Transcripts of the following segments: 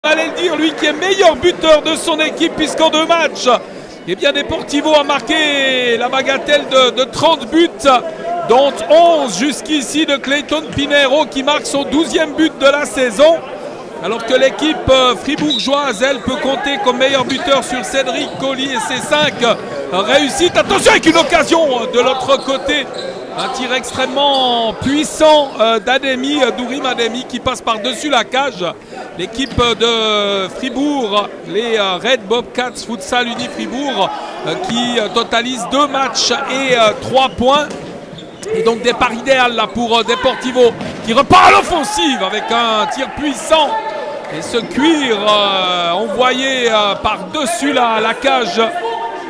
Allez le dire, lui qui est meilleur buteur de son équipe, puisqu'en 2 matchs, eh bien Deportivo a marqué la bagatelle de 30 buts, dont 11 jusqu'ici de Clayton Pinheiro qui marque son 12e but de la saison. Alors que l'équipe fribourgeoise, elle, peut compter comme meilleur buteur sur Cédric Colli et ses 5 réussites. Attention avec une occasion de l'autre côté. Un tir extrêmement puissant d'Ourim Ademi qui passe par-dessus la cage. L'équipe de Fribourg, les Red Bobcats Futsal Uni Fribourg, qui totalise 2 matchs et 3 points. Et donc départ idéal là pour Deportivo qui repart à l'offensive avec un tir puissant. Et ce cuir envoyé par-dessus la cage.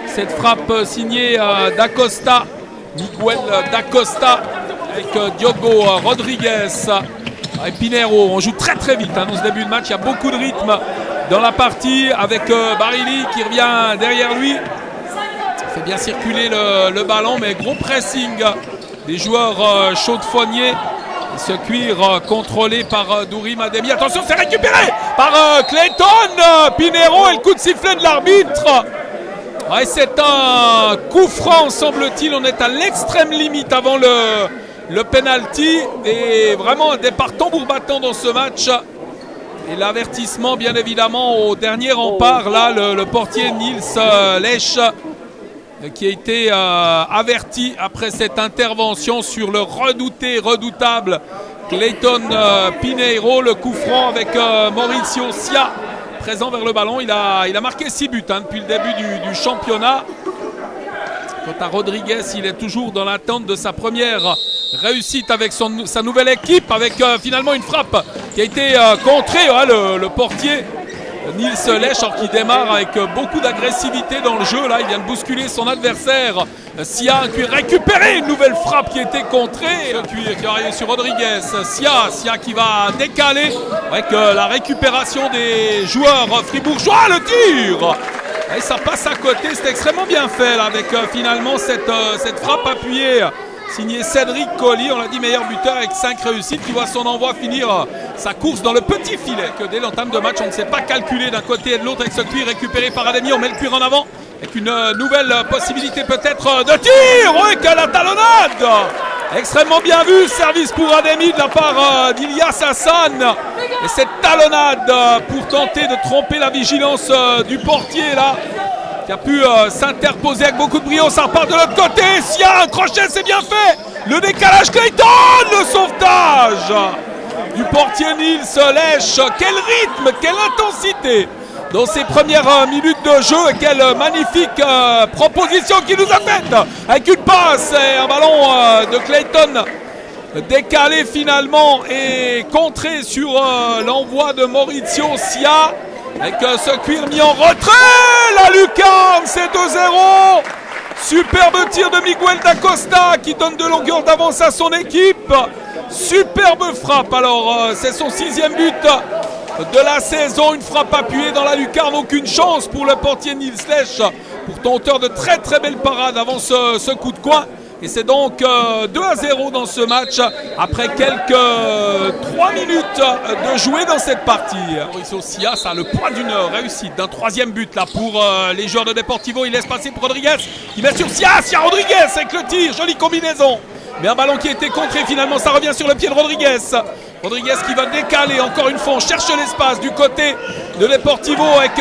Cette frappe signée d'Acosta, Miguel d'Acosta avec Diogo Rodriguez et Pinheiro. On joue très très vite dans ce début de match. Il y a beaucoup de rythme dans la partie avec Barili qui revient derrière lui. Il fait bien circuler le ballon, mais gros pressing des joueurs chaudefonniers. Et ce cuir contrôlé par Ourim Ademi. Attention, c'est récupéré par Clayton Pinheiro et le coup de sifflet de l'arbitre. Ouais, c'est un coup franc, semble-t-il. On est à l'extrême limite avant le penalty. Et vraiment un départ tambour battant dans ce match. Et l'avertissement, bien évidemment, au dernier rempart. Là, le portier Nils Lech qui a été averti après cette intervention sur le redoutable Clayton Pinheiro. Le coup franc avec Mauricio Sia présent vers le ballon. Il a marqué 6 buts depuis le début du championnat. Quant à Rodriguez, il est toujours dans l'attente de sa première réussite avec sa nouvelle équipe, avec finalement une frappe qui a été contrée. Le portier Nils Lech qui démarre avec beaucoup d'agressivité dans le jeu. Là, il vient de bousculer son adversaire. Sia qui récupéré une nouvelle frappe qui a été contrée. Qui va arriver sur Rodriguez. Sia qui va décaler avec la récupération des joueurs fribourgeois. Le tir et ça passe à côté. C'est extrêmement bien fait là, avec finalement cette frappe appuyée. Signé Cédric Colli, on l'a dit, meilleur buteur avec 5 réussites, qui voit son envoi finir sa course dans le petit filet. Que dès l'entame de match, on ne sait pas calculer d'un côté et de l'autre avec ce cuir récupéré par Ademi. On met le cuir en avant avec une nouvelle possibilité peut-être de tir. Oui, que la talonnade extrêmement bien vu, service pour Ademi de la part d'Ilias Hassan. Et cette talonnade pour tenter de tromper la vigilance du portier là, qui a pu s'interposer avec beaucoup de brio. Ça repart de l'autre côté. Sia, un crochet, c'est bien fait. Le décalage Clayton, le sauvetage du portier Nils Lech. Quel rythme, quelle intensité dans ses premières minutes de jeu. Et quelle magnifique proposition qu'il nous a faite avec une passe et un ballon de Clayton décalé finalement et contré sur l'envoi de Mauricio Sia. Avec ce cuir mis en retrait, la lucarne, c'est 2-0. Superbe tir de Miguel d'Acosta qui donne de longueur d'avance à son équipe. Superbe frappe, alors c'est son 6e but de la saison. Une frappe appuyée dans la lucarne, aucune chance pour le portier Nils Lech. Pourtant auteur de très très belles parades avant ce coup de coin. Et c'est donc 2-0 dans ce match après quelques 3 minutes de jouer dans cette partie. Mauricio Sia, ça a le poids d'une réussite, d'un 3e but là pour les joueurs de Deportivo. Il laisse passer pour Rodriguez qui met sur Sia. Sia Rodriguez avec le tir, jolie combinaison. Mais un ballon qui a été contré finalement, ça revient sur le pied de Rodriguez. Rodriguez qui va décaler encore une fois, on cherche l'espace du côté de Deportivo avec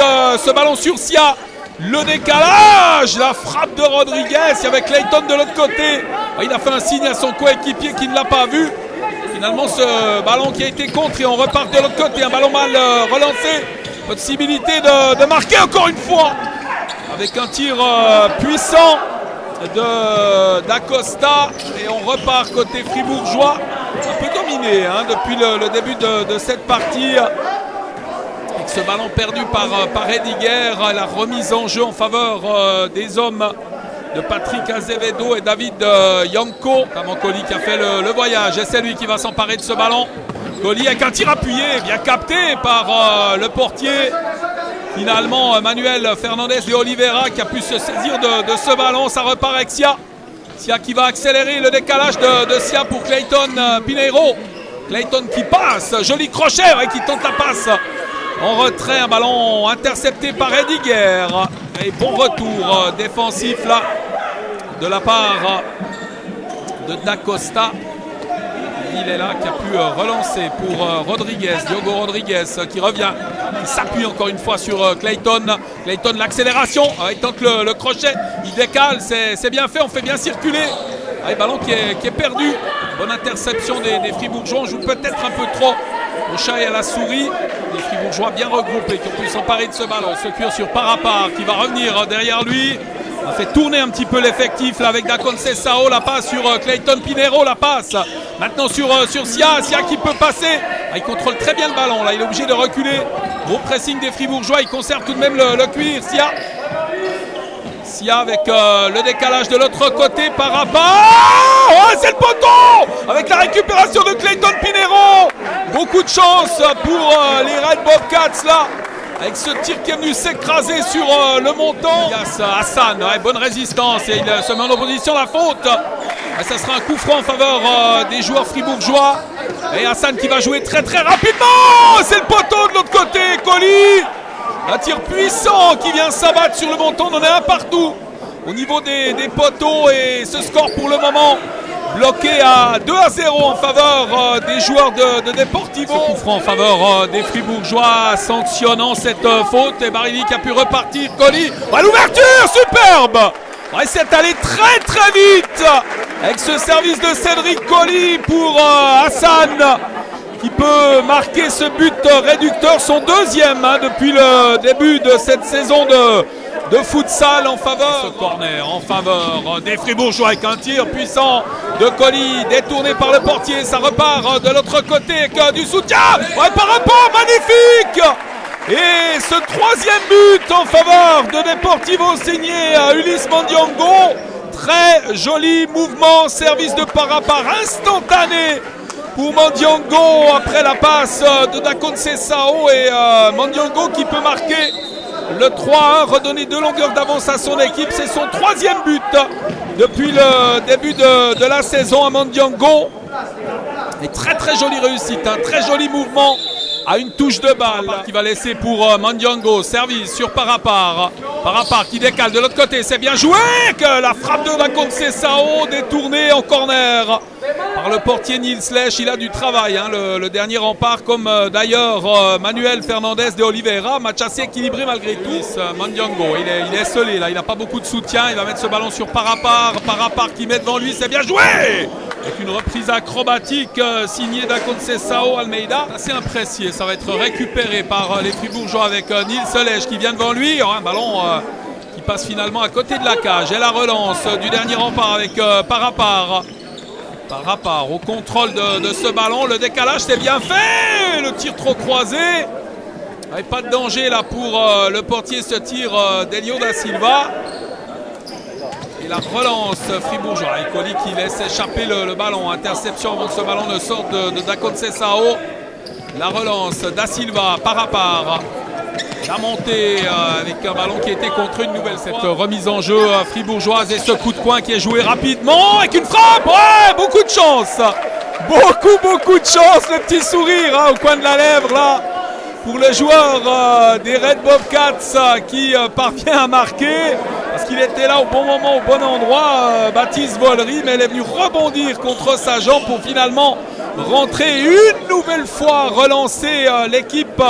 ce ballon sur Sia. Le décalage, la frappe de Rodriguez avec Clayton de l'autre côté. Il a fait un signe à son coéquipier qui ne l'a pas vu. Finalement, ce ballon qui a été contré, on repart de l'autre côté. Un ballon mal relancé. Possibilité de marquer encore une fois avec un tir puissant d'Acosta. Et on repart côté fribourgeois. Un peu dominé depuis le début de cette partie. Avec ce ballon perdu par Rediger, la remise en jeu en faveur des hommes de Patrick Azevedo et David Yanko. Notamment Colli qui a fait le voyage et c'est lui qui va s'emparer de ce ballon. Colli avec un tir appuyé, bien capté par le portier. Finalement, Manuel Fernandez de Oliveira qui a pu se saisir de ce ballon. Ça repart avec Sia. Sia qui va accélérer le décalage de Sia pour Clayton Pinheiro. Clayton qui passe, joli crochet qui tente la passe en retrait, un ballon intercepté par Ediger. Et bon retour défensif là de la part de Dacosta. Il est là qui a pu relancer pour Rodriguez, Diogo Rodriguez qui revient, qui s'appuie encore une fois sur Clayton. Clayton, l'accélération, il tente le crochet, il décale, c'est bien fait, on fait bien circuler. Ballon qui est perdu. Bonne interception des Fribourgeois. On joue peut-être un peu trop au chat et à la souris. Les Fribourgeois bien regroupés qui ont pu s'emparer de ce ballon. Secure sur Parapar qui va revenir derrière lui. On fait tourner un petit peu l'effectif là avec Dacosta. La passe sur Clayton Pinheiro. La passe maintenant sur Sia. Sia qui peut passer. Il contrôle très bien le ballon. Là, il est obligé de reculer. Gros pressing des Fribourgeois. Il conserve tout de même le cuir. Sia avec le décalage de l'autre côté par rapport. Oh, c'est le poteau avec la récupération de Clayton Pinheiro. Beaucoup de chance pour les Red Bobcats là. Avec ce tir qui est venu s'écraser sur le montant. Hassan, bonne résistance et il se met en opposition, la faute. Ça sera un coup franc en faveur des joueurs fribourgeois. Et Hassan qui va jouer très très rapidement. C'est le poteau de l'autre côté, Colli. Un tir puissant qui vient s'abattre sur le montant. On en est un partout au niveau des poteaux. Et ce score pour le moment bloqué à 2-0 en faveur des joueurs de Deportivo. Ce coup franc en faveur des Fribourgeois sanctionnant cette faute. Et Barili qui a pu repartir. Colli à l'ouverture, superbe. C'est allé très très vite avec ce service de Cédric Colli pour Hassan, qui peut marquer ce but réducteur, son deuxième depuis le début de cette saison de futsal en faveur. Ce corner en faveur des Fribourgeois avec un tir puissant de Colli, détourné par le portier. Ça repart de l'autre côté avec du soutien. Par rapport, magnifique. Et ce troisième but en faveur de Deportivo signé Ulysse Mandiongo. Très joli mouvement, service de Parapar instantané pour Mandiongo après la passe de Dacosta et Mandiongo qui peut marquer le 3-1, redonner 2 longueurs d'avance à son équipe. C'est son troisième but depuis le début de la saison à Mandiongo. Et très très jolie réussite, un très joli mouvement à une touche de balle qui va laisser pour Mandiongo. Service sur Parapar. Parapar qui décale de l'autre côté, c'est bien joué. Que la frappe de Dacosta détournée en corner par le portier Nils Lech. Il a du travail, le dernier rempart, comme d'ailleurs Manuel Fernandez de Oliveira. Match assez équilibré malgré tout. Mandiongo, il est esselé là, il n'a pas beaucoup de soutien. Il va mettre ce ballon sur Parapar. Parapar qui met devant lui, c'est bien joué. Avec une reprise acrobatique signée Dacosta Almeida. Assez apprécié, ça va être récupéré par les Fribourgeois avec Nils Lech qui vient devant lui. Un ballon qui passe finalement à côté de la cage. Et la relance du dernier rempart avec Parapar. Parapar au contrôle de ce ballon. Le décalage, c'est bien fait. Le tir trop croisé. Et pas de danger là pour le portier, ce tir d'Elio da Silva. Et la relance fribourgeois. Et Colli qui laisse échapper le ballon. Interception avant que ce ballon ne sorte de Dacosta. La relance da Silva, Parapar. La montée avec un ballon qui était contre une nouvelle. Cette remise en jeu fribourgeoise et ce coup de poing qui est joué rapidement avec une frappe. Ouais, beaucoup de chance. Beaucoup de chance. Le petit sourire au coin de la lèvre là pour le joueur des Red Bobcats qui parvient à marquer. Parce qu'il était là au bon moment, au bon endroit, Baptiste Vollery, mais elle est venue rebondir contre sa jambe pour finalement rentrer une nouvelle fois, relancer l'équipe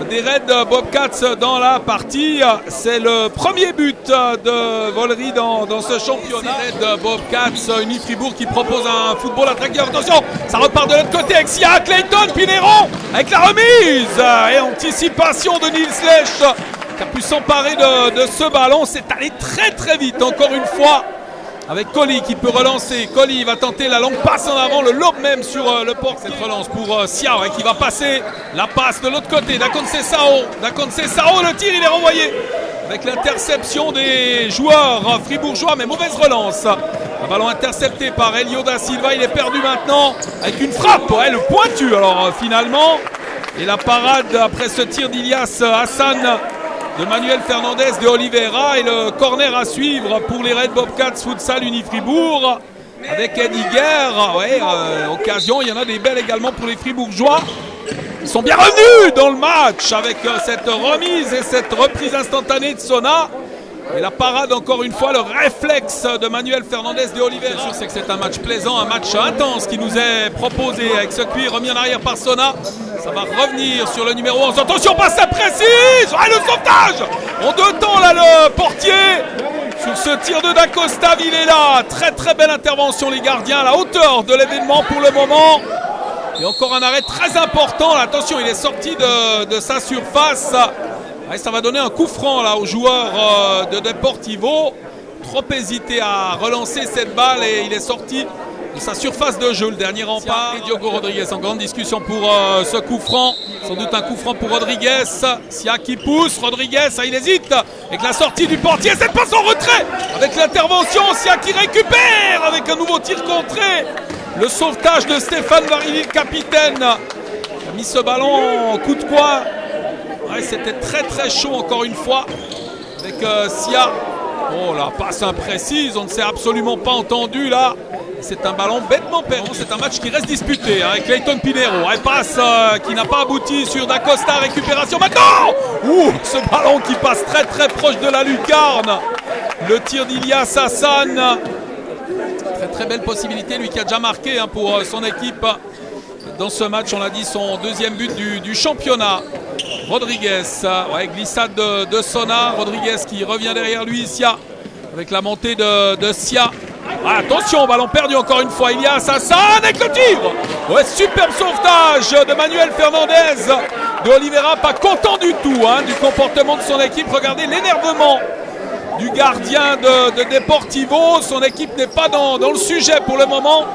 des Red Bobcats dans la partie. C'est le premier but de Vollery dans ce championnat. Red Bobcats, Uni Fribourg qui propose un football attractif. Attention, ça repart de l'autre côté avec Sia, Clayton Pinheiro avec la remise et anticipation de Nils Lech qui a pu s'emparer de ce ballon. C'est allé très très vite encore une fois avec Colli qui peut relancer. Colli va tenter la longue passe en avant, le lob même sur le port. Cette relance pour Sia qui va passer la passe de l'autre côté. Dacosta, le tir il est renvoyé avec l'interception des joueurs fribourgeois, mais mauvaise relance. Un ballon intercepté par Elio da Silva, il est perdu maintenant avec une frappe, le pointu alors finalement. Et la parade après ce tir d'Ilias Hassan de Manuel Fernandez de Oliveira et le corner à suivre pour les Red Bobcats Futsal Uni Fribourg avec Ediger. Occasion, il y en a des belles également pour les Fribourgeois. Ils sont bien revenus dans le match avec cette remise et cette reprise instantanée de Sona. Et la parade, encore une fois, le réflexe de Manuel Fernandez de Oliveira. C'est sûr, c'est que c'est un match plaisant, un match intense qui nous est proposé avec ce cuir remis en arrière par Sona. Ça va revenir sur le numéro 11. Attention, passe précise. Ouais, le sauvetage en deux temps, là, le portier. Sur ce tir de Dacosta Villela. Très, très belle intervention, les gardiens, à la hauteur de l'événement pour le moment. Et encore un arrêt très important. Là, attention, il est sorti de sa surface. Ouais, ça va donner un coup franc là aux joueurs de Deportivo. Trop hésité à relancer cette balle et il est sorti de sa surface de jeu, le dernier rempart. Et Diogo Rodriguez en grande discussion pour ce coup franc. Sans doute un coup franc pour Rodriguez. Sia qui pousse, Rodriguez, il hésite. Avec la sortie du portier, cette passe en retrait. Avec l'intervention, Sia qui récupère avec un nouveau tir contré. Le sauvetage de Stéphane Varini, le capitaine. Il a mis ce ballon en coup de coin. Ouais, c'était très très chaud encore une fois avec Sia. Oh la passe imprécise, on ne s'est absolument pas entendu là. C'est un ballon bêtement perdu. C'est un match qui reste disputé avec Clayton Pinheiro. Elle passe qui n'a pas abouti sur Dacosta. Récupération maintenant. Ce ballon qui passe très très proche de la lucarne. Le tir d'Ilias Hassan. Très très belle possibilité, lui qui a déjà marqué pour son équipe. Dans ce match, on l'a dit, son deuxième but du championnat. Rodriguez, ouais, glissade de Sona. Rodriguez qui revient derrière lui, Sia, avec la montée de Sia. Ah, attention, ballon perdu encore une fois. Ilias Hassan avec le tir. Ouais, superbe sauvetage de Manuel Fernandez de Oliveira. Pas content du tout du comportement de son équipe. Regardez l'énervement du gardien de Deportivo. Son équipe n'est pas dans le sujet pour le moment.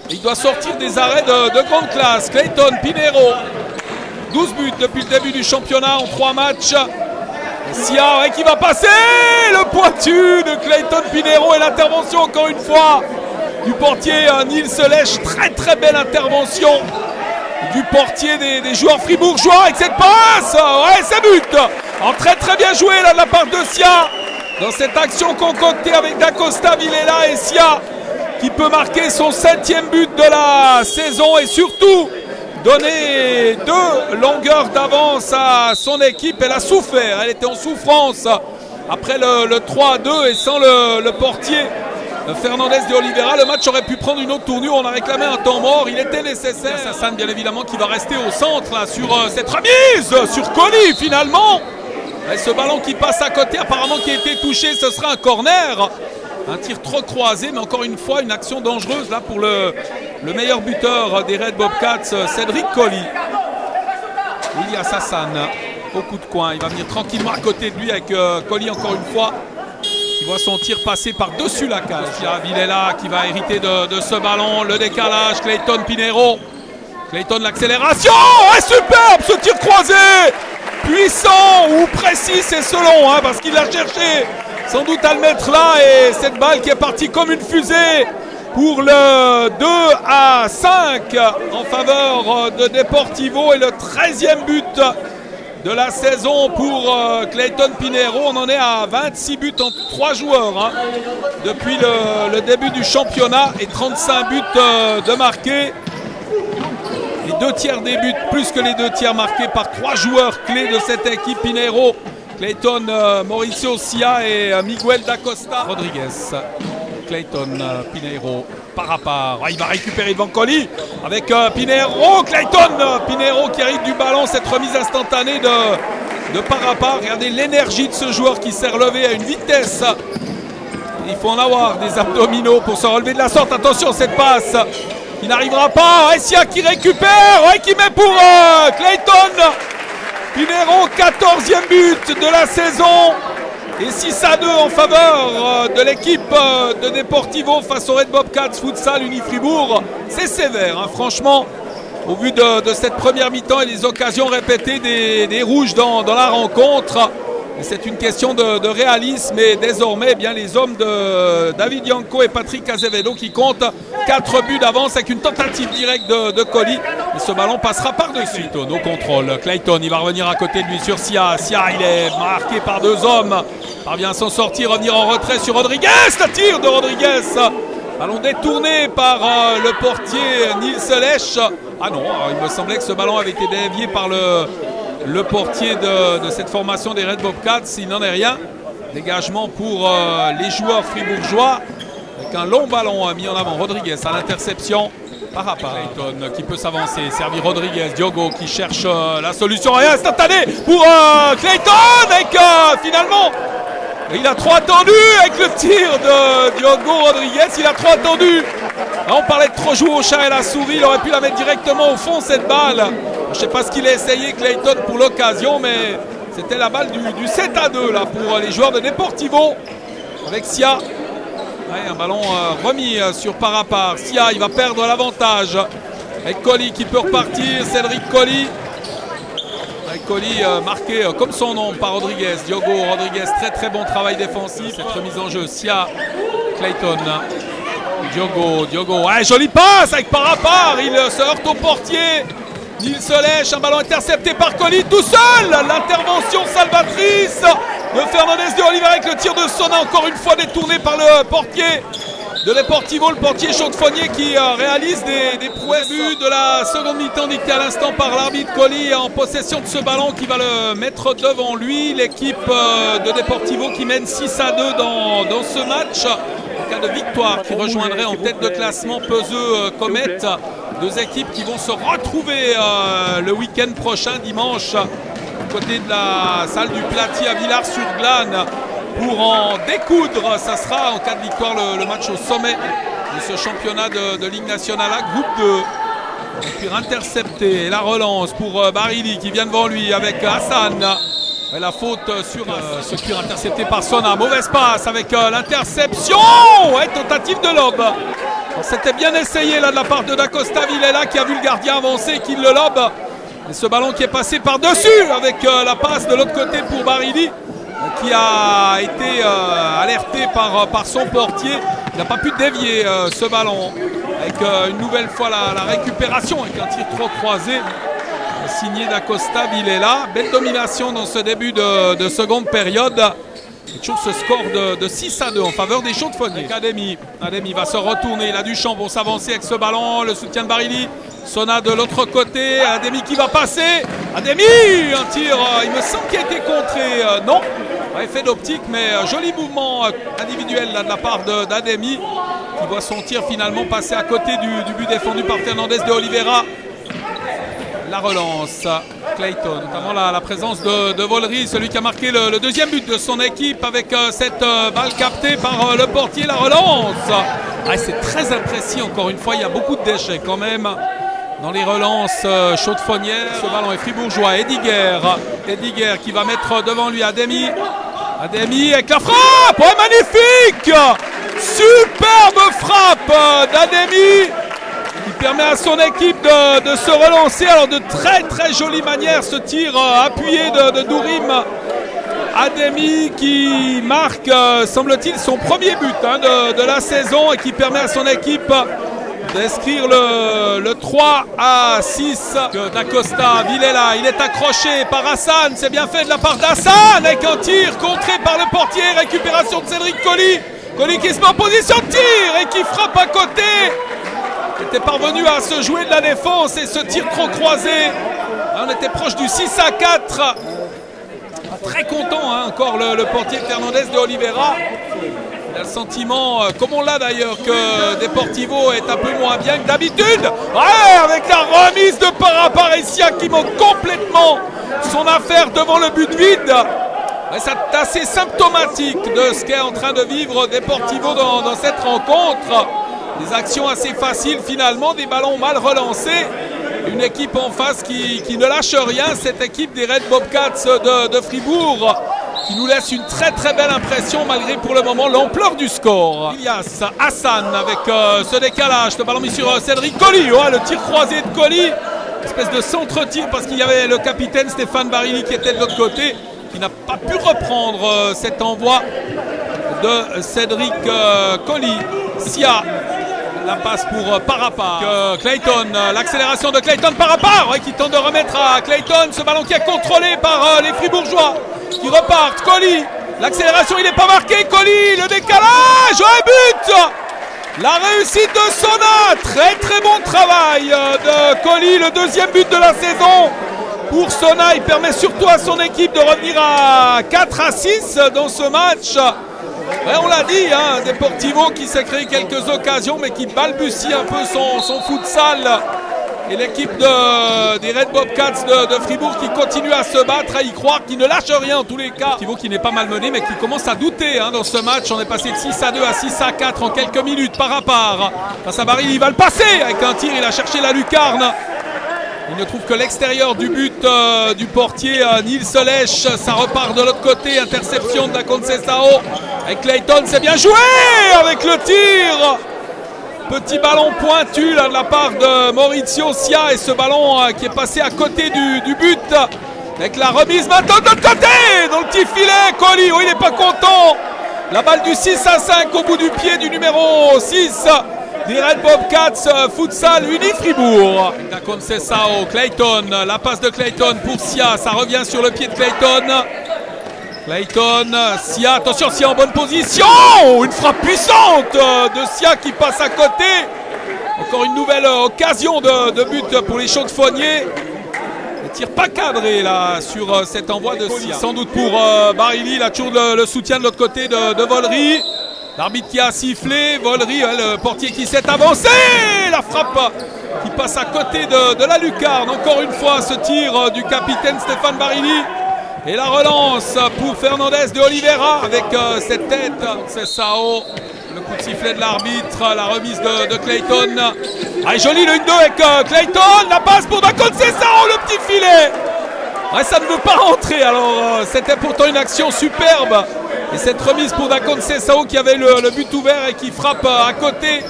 Il doit sortir des arrêts de grande classe. Clayton Pinheiro, 12 buts depuis le début du championnat en 3 matchs. Sia qui va passer. Le pointu de Clayton Pinheiro et l'intervention encore une fois du portier Nils Lèche. Très très belle intervention du portier des joueurs fribourgeois avec cette passe. Ouais, c'est but. Très très bien joué là de la part de Sia dans cette action concoctée avec Dacosta Villela et Sia qui peut marquer son 7e but de la saison et surtout donner 2 longueurs d'avance à son équipe. Elle a souffert, elle était en souffrance après le 3-2 et sans le portier Fernandez de Oliveira, le match aurait pu prendre une autre tournure. On a réclamé un temps mort, il était nécessaire. Hassan bien évidemment qui va rester au centre là, sur cette remise sur Colli finalement. Et ce ballon qui passe à côté apparemment qui a été touché, ce sera un corner. Un tir trop croisé, mais encore une fois, une action dangereuse là pour le meilleur buteur des Red Bobcats, Cédric Colli. Ilias Hassan au coup de coin. Il va venir tranquillement à côté de lui avec Colli encore une fois. Qui voit son tir passer par-dessus la cage. Villela qui va hériter de ce ballon. Le décalage, Clayton Pinheiro. Clayton, l'accélération. Ouais, superbe ce tir croisé. Puissant ou précis, c'est selon, parce qu'il l'a cherché. Sans doute à le mettre là et cette balle qui est partie comme une fusée pour le 2-5 en faveur de Deportivo et le 13e but de la saison pour Clayton Pinheiro. On en est à 26 buts en 3 joueurs depuis le début du championnat et 35 buts de marqués. Les 2 tiers des buts plus que les 2 tiers marqués par 3 joueurs clés de cette équipe. Pinheiro, Clayton, Mauricio Sia et Miguel Dacosta. Rodriguez, Clayton, Pinheiro, par à part. Il va récupérer devant Colli avec Pinheiro. Clayton, Pinheiro qui hérite du ballon. Cette remise instantanée de par à part. Regardez l'énergie de ce joueur qui s'est relevé à une vitesse. Il faut en avoir des abdominaux pour se relever de la sorte. Attention, cette passe qui n'arrivera pas. Sia qui récupère, qui met pour Clayton. Pinheiro, 14e but de la saison et 6-2 en faveur de l'équipe de Deportivo face au Red Bobcats Futsal Uni-Fribourg. C'est sévère, franchement, au vu de cette première mi-temps et des occasions répétées des rouges dans la rencontre. C'est une question de réalisme et désormais les hommes de David Yanko et Patrick Azevedo qui comptent 4 buts d'avance avec une tentative directe de Colli. Et ce ballon passera par-dessus. Au contrôle, Clayton, il va revenir à côté de lui sur Sia. Sia, il est marqué par 2 hommes. Parvient à s'en sortir, revenir en retrait sur Rodriguez. Le tir de Rodriguez Ballon détourné par le portier Nils Lech. Ah non, il me semblait que ce ballon avait été dévié par le portier de cette formation des Red Bobcats. Il n'en est rien. Dégagement pour les joueurs fribourgeois. Avec un long ballon mis en avant. Rodriguez à l'interception. Parappa. Clayton qui peut s'avancer. Servi Rodriguez. Diogo qui cherche la solution instantanée pour Clayton. Et finalement, il a trop attendu avec le tir de Diogo Rodriguez. Il a trop attendu. On parlait de trop jouer au chat et la souris. Il aurait pu la mettre directement au fond cette balle. Je ne sais pas ce qu'il a essayé Clayton pour l'occasion, mais c'était la balle du 7-2 là, pour les joueurs de Deportivo. Avec Sia. Ouais, un ballon remis sur Parappa. Sia, il va perdre l'avantage. Avec Colli qui peut repartir. Cédric Colli. Avec Colli marqué comme son nom par Rodriguez. Diogo Rodriguez, très très bon travail défensif. Cette remise en jeu. Sia, Clayton. Diogo. Ouais, jolie passe avec Parappa. Il se heurte au portier. Nils Lech, un ballon intercepté par Colli tout seul. L'intervention salvatrice de Fernandez de Oliveira avec le tir de Sona, encore une fois détourné par le portier de Deportivo, le portier Chaudefonnier qui réalise des prouesses. De la seconde mi-temps dictée à l'instant par l'arbitre. Colli en possession de ce ballon qui va le mettre devant lui. L'équipe de Deportivo qui mène 6-2 dans ce match. En cas de victoire, qui rejoindrait en tête de classement Peseux Comet. Deux équipes qui vont se retrouver le week-end prochain, dimanche, du côté de la salle du Platier à Villars-sur-Glane pour en découdre. Ça sera en cas de victoire le match au sommet de ce championnat de Ligue nationale A, groupe 2. Et puis intercepté, et la relance pour Barili qui vient devant lui avec Hassan. Et la faute sur ce tir intercepté par Sona. Mauvaise passe avec l'interception. Ouais, tentative de lob. C'était bien essayé là de la part de Dacosta Villela qui a vu le gardien avancer et qui le lobe. Et ce ballon qui est passé par-dessus avec la passe de l'autre côté pour Barili qui a été alerté par son portier. Il n'a pas pu dévier ce ballon. Avec une nouvelle fois la récupération avec un tir trop croisé. Signé Dacosta Villela. Belle domination dans ce début de seconde période. Et toujours ce score de 6-2 en faveur des Chaudefonniers. Ademi va se retourner. Il a du champ pour s'avancer avec ce ballon. Le soutien de Barili. Sona de l'autre côté. Ademi qui va passer. Ademi, un tir, il me semble qu'il a été contré. Non, effet d'optique, mais joli mouvement individuel là, de la part d'Ademi qui voit son tir finalement passer à côté du but défendu par Fernandez de Oliveira. La relance, Clayton, notamment la présence de Volry, celui qui a marqué le deuxième but de son équipe avec cette balle captée par le portier. La relance, c'est très imprécis encore une fois, il y a beaucoup de déchets quand même dans les relances chaudefonnières. Ce ballon est fribourgeois, Ediger qui va mettre devant lui Ademi avec la frappe, magnifique, superbe frappe d'Ademi qui permet à son équipe de se relancer. Alors de très très jolie manière ce tir appuyé de Dourim. Ademi qui marque, semble-t-il, son premier but de la saison et qui permet à son équipe d'inscrire le 3-6. Dacosta Villela, il est accroché par Hassan, c'est bien fait de la part d'Hassan avec un tir contré par le portier, récupération de Cédric Colli. Colli qui se met en position de tir et qui frappe à côté. Il était parvenu à se jouer de la défense et ce tir trop croisé. On était proche du 6-4. Très content encore le portier Fernandez de Oliveira. Il a le sentiment, comme on l'a d'ailleurs, que Deportivo est un peu moins bien que d'habitude. Ouais, avec la remise de Paraparecia qui manque complètement son affaire devant le but vide. C'est assez symptomatique de ce qu'est en train de vivre Deportivo dans cette rencontre. Des actions assez faciles finalement, des ballons mal relancés. Une équipe en face qui ne lâche rien, cette équipe des Red Bobcats de Fribourg, qui nous laisse une très très belle impression malgré pour le moment l'ampleur du score. Ilias Hassan avec ce décalage, le ballon mis sur Cédric Colli. Le tir croisé de Colli, espèce de centre-tir parce qu'il y avait le capitaine Stéphane Barili qui était de l'autre côté, qui n'a pas pu reprendre cet envoi de Cédric Colli. Sia, la passe pour Parappa. Clayton, l'accélération de Clayton Parappa qui tente de remettre à Clayton ce ballon qui est contrôlé par les Fribourgeois qui repartent. Colli, l'accélération, il n'est pas marqué. Colli, le décalage, un but La réussite de Sona, très très bon travail de Colli, le deuxième but de la saison pour Sona. Il permet surtout à son équipe de revenir à 4-6 dans ce match. Ouais, on l'a dit, hein, Deportivo qui s'est créé quelques occasions mais qui balbutie un peu son futsal. Et l'équipe des Red Bobcats de Fribourg qui continue à se battre, à y croire, qui ne lâche rien en tous les cas. Deportivo qui n'est pas malmené mais qui commence à douter dans ce match. On est passé de 6-2 à 6-4 en quelques minutes par à part. Face à Baril, il va le passer avec un tir, il a cherché la lucarne. Il ne trouve que l'extérieur du but du portier Nils Lèche. Ça repart de l'autre côté, interception de Da Conceição. Avec Clayton, c'est bien joué avec le tir. Petit ballon pointu là, de la part de Maurizio Sia et ce ballon qui est passé à côté du but. Avec la remise maintenant de l'autre côté, dans le petit filet. Colli, oh, il n'est pas content. La balle du 6-5 au bout du pied du numéro 6 des Red Bobcats Futsal Uni Fribourg. Da Conceição, Clayton, la passe de Clayton pour Sia, ça revient sur le pied de Clayton. Clayton, Sia, attention, Sia en bonne position. Une frappe puissante de Sia qui passe à côté. Encore une nouvelle occasion de but pour les Chaux-de-Fonnier. Ne tire pas cadré là sur cet envoi de Sia. Sans doute pour Barili, il a toujours le soutien de l'autre côté de Volry. L'arbitre qui a sifflé, Volry, le portier qui s'est avancé. La frappe qui passe à côté de la lucarne. Encore une fois ce tir du capitaine Stéphane Barili. Et la relance pour Fernandez de Oliveira avec cette tête. C'est Sao, le coup de sifflet de l'arbitre, la remise de Clayton. Ah, joli le 1-2 avec Clayton, la passe pour Da Conceição, le petit filet. Ouais, ça ne veut pas rentrer, alors c'était pourtant une action superbe. Et cette remise pour Da Conceição qui avait le but ouvert et qui frappe à côté.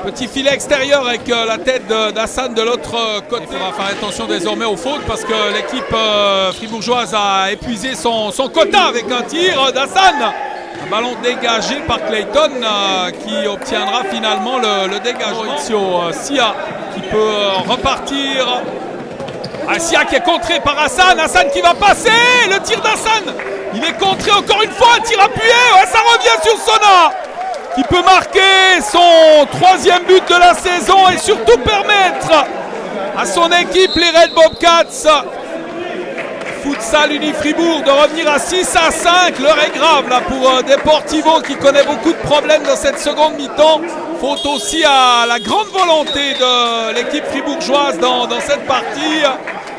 Petit filet extérieur avec la tête d'Hassan de l'autre côté. Il faudra faire attention désormais aux fautes parce que l'équipe fribourgeoise a épuisé son quota avec un tir d'Hassan. Un ballon dégagé par Clayton qui obtiendra finalement le dégagement. Sia qui peut repartir. Sia qui est contré par Hassan. Hassan qui va passer. Le tir d'Hassan. Il est contré encore une fois. Un tir appuyé. Ouais, ça revient sur Sona, qui peut marquer son troisième but de la saison et surtout permettre à son équipe, les Red Bobcats Futsal Uni Fribourg, de revenir à 6-5. L'heure est grave là pour Deportivo qui connaît beaucoup de problèmes dans cette seconde mi-temps. Faute aussi à la grande volonté de l'équipe fribourgeoise dans cette partie.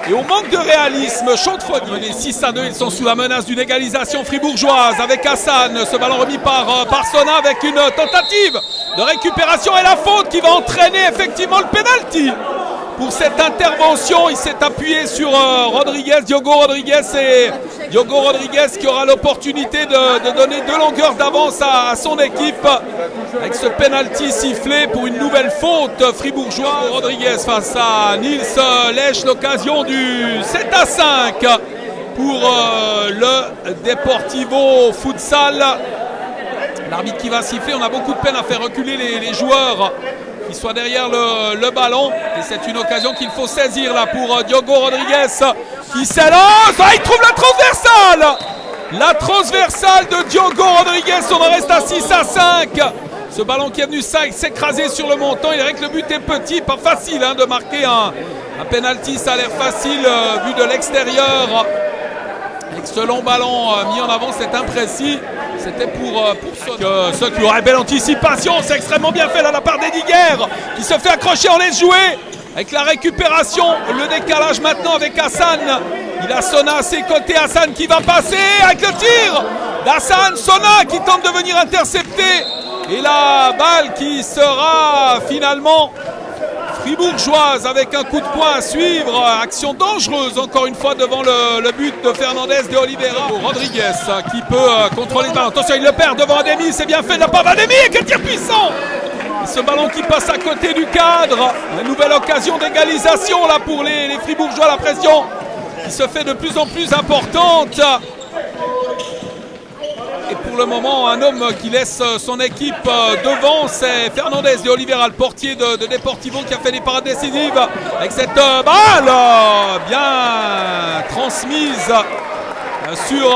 Et au manque de réalisme, Chaux-de-Fonnier. Les 6-2, ils sont sous la menace d'une égalisation fribourgeoise avec Hassan. Ce ballon remis par Sona avec une tentative de récupération et la faute qui va entraîner effectivement le penalty. Pour cette intervention, il s'est appuyé sur Diogo Rodriguez qui aura l'opportunité de donner 2 longueurs d'avance à son équipe avec ce penalty sifflé pour une nouvelle faute fribourgeoise. Rodriguez face à Nils Lèche, l'occasion du 7-5 pour le Deportivo Futsal. L'arbitre qui va siffler, on a beaucoup de peine à faire reculer les joueurs qui soient derrière le ballon. Et c'est une occasion qu'il faut saisir là pour Diogo Rodriguez qui s'élance. Ah, il trouve la transversale. La transversale de Diogo Rodriguez. On en reste à 6-5. Ce ballon qui est venu s'écraser sur le montant. Il est vrai que le but est petit, pas facile de marquer un penalty. Ça a l'air facile vu de l'extérieur. Avec ce long ballon mis en avant, c'est imprécis. C'était pour ceux qui auraient belle anticipation. C'est extrêmement bien fait là, de la part d'Ediger qui se fait accrocher, on laisse jouer. Avec la récupération, le décalage maintenant avec Hassan. Il a Sona à ses côtés, Hassan qui va passer avec le tir d'Hassan. Sona qui tente de venir intercepter. Et la balle qui sera finalement fribourgeoise avec un coup de poing à suivre. Action dangereuse encore une fois devant le but de Fernandez de Oliveira. Rodriguez qui peut contrôler le ballon. Attention, il le perd devant Ademi. C'est bien fait de la part d'Ademi. Quel tir puissant! Et ce ballon qui passe à côté du cadre. Une nouvelle occasion d'égalisation là pour les fribourgeois. La pression qui se fait de plus en plus importante. Et pour le moment, un homme qui laisse son équipe devant, c'est Fernandez de Oliveira, le portier de Deportivo, qui a fait des parades décisives avec cette balle bien transmise sur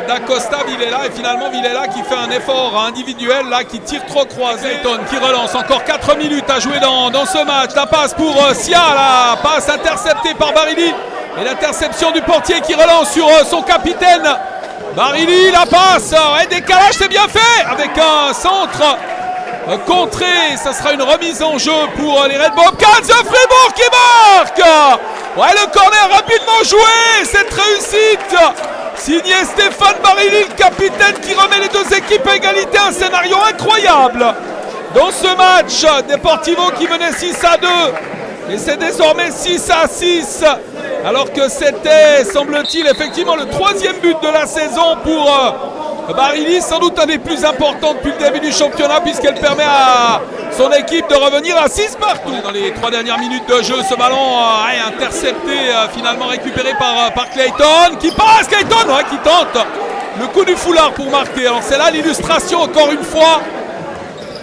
D'Acosta, Villela, et finalement Villela qui fait un effort individuel là, qui tire trop croisé. Clayton qui relance, encore 4 minutes à jouer dans ce match. La passe pour Sia, la passe interceptée par Barili, et l'interception du portier qui relance sur son capitaine. Barili, la passe, et décalage, c'est bien fait avec un centre contré. Ça sera une remise en jeu pour les Red Bobcats de Fribourg qui marque. Ouais, le corner rapidement joué, cette réussite signé Stéphane Barili, le capitaine, qui remet les deux équipes à égalité. Un scénario incroyable dans ce match. Deportivo qui menait 6-2 et c'est désormais 6-6, alors que c'était, semble-t-il, effectivement le 3e but de la saison pour Barili, sans doute un des plus importants depuis le début du championnat, puisqu'elle permet à son équipe de revenir à 6 partout. Dans les 3 dernières minutes de jeu, ce ballon est intercepté, finalement récupéré par Clayton, qui passe, Clayton qui tente le coup du foulard pour marquer. Alors c'est là l'illustration, encore une fois,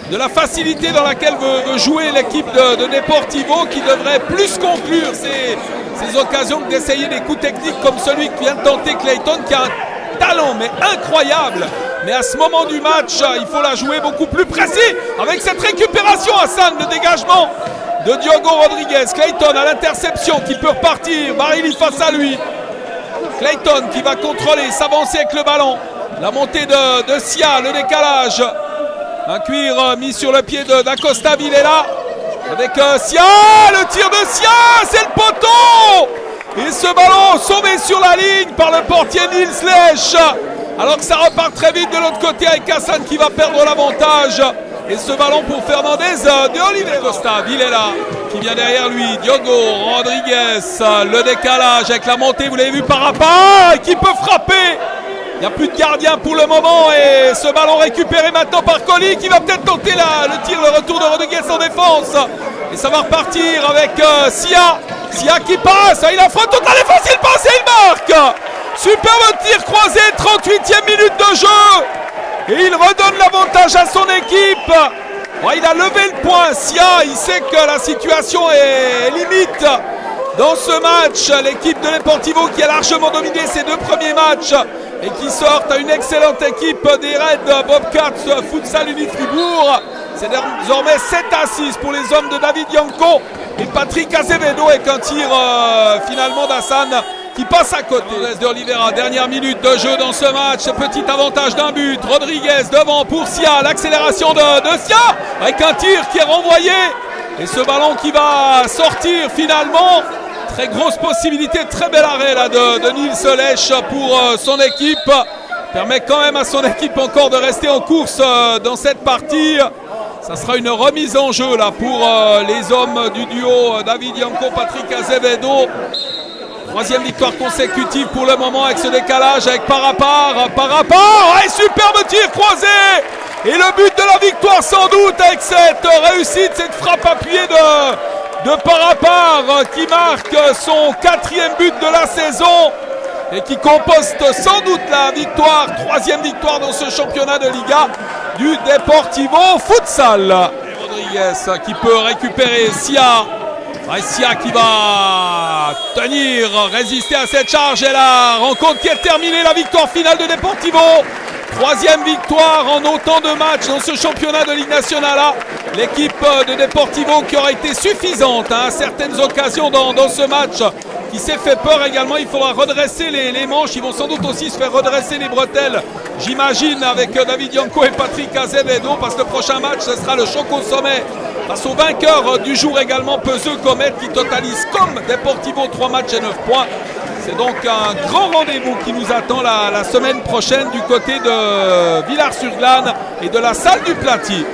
de la facilité dans laquelle veut jouer l'équipe de Deportivo, qui devrait plus conclure ces occasions que d'essayer des coups techniques comme celui que vient de tenter Clayton, qui a un talent mais incroyable. Mais à ce moment du match, il faut la jouer beaucoup plus précis avec cette récupération, Hassan, le dégagement de Diogo Rodriguez. Clayton à l'interception qui peut repartir, Barili face à lui. Clayton qui va contrôler, s'avancer avec le ballon. La montée de Sia, le décalage. Un cuir mis sur le pied d'Acosta, Villela avec Sia, le tir de Sia, c'est le poteau. Et ce ballon sauvé sur la ligne par le portier Nils Lech, alors que ça repart très vite de l'autre côté avec Hassan qui va perdre l'avantage. Et ce ballon pour Fernandez de Oliveira. Costa, Villela qui vient derrière lui, Diogo Rodriguez, le décalage avec la montée, vous l'avez vu, par rapport, qui peut frapper. Il n'y a plus de gardien pour le moment, et ce ballon récupéré maintenant par Colli qui va peut-être tenter le tir, le retour de Rodriguez en défense. Et ça va repartir avec Sia. Sia qui passe, il affronte toute la défense, il passe et il marque. Superbe tir croisé, 38e minute de jeu. Et il redonne l'avantage à son équipe. Ouais, il a levé le point, Sia, il sait que la situation est limite. Dans ce match, l'équipe de Deportivo qui a largement dominé ses 2 premiers matchs et qui sort à une excellente équipe des Red Bobcats Futsal Uni Fribourg. C'est désormais 7-6 pour les hommes de David Yanko et Patrick Azevedo, avec un tir finalement d'Hassan qui passe à côté. De Oliveira, dernière minute de jeu dans ce match, petit avantage d'un but. Rodriguez devant pour Sia, l'accélération de Sia avec un tir qui est renvoyé et ce ballon qui va sortir finalement. Très grosse possibilité, très bel arrêt là de Nils Lech pour son équipe. Permet quand même à son équipe encore de rester en course dans cette partie. Ça sera une remise en jeu là pour les hommes du duo David Yanko, Patrick Azevedo. 3e victoire consécutive pour le moment avec ce décalage avec Parapar. Et superbe tir croisé. Et le but de la victoire sans doute avec cette réussite, cette frappe appuyée de Parapar qui marque son 4e but de la saison et qui composte sans doute la victoire, 3e victoire dans ce championnat de Liga du Deportivo Futsal. Et Rodriguez qui peut récupérer Sia. Sia qui va tenir, résister à cette charge, et la rencontre qui est terminée, la victoire finale de Deportivo. 3e victoire en autant de matchs dans ce championnat de Ligue nationale. L'équipe de Deportivo qui aura été suffisante à certaines occasions dans ce match, qui s'est fait peur également. Il faudra redresser les manches. Ils vont sans doute aussi se faire redresser les bretelles, j'imagine, avec David Yanko et Patrick Azevedo, parce que le prochain match, ce sera le choc au sommet face au vainqueur du jour également, Peseux Comet, qui totalise comme Deportivo 3 matchs et 9 points. C'est donc un grand rendez-vous qui nous attend la semaine prochaine du côté de Villars-sur-Glâne et de la salle du Platier.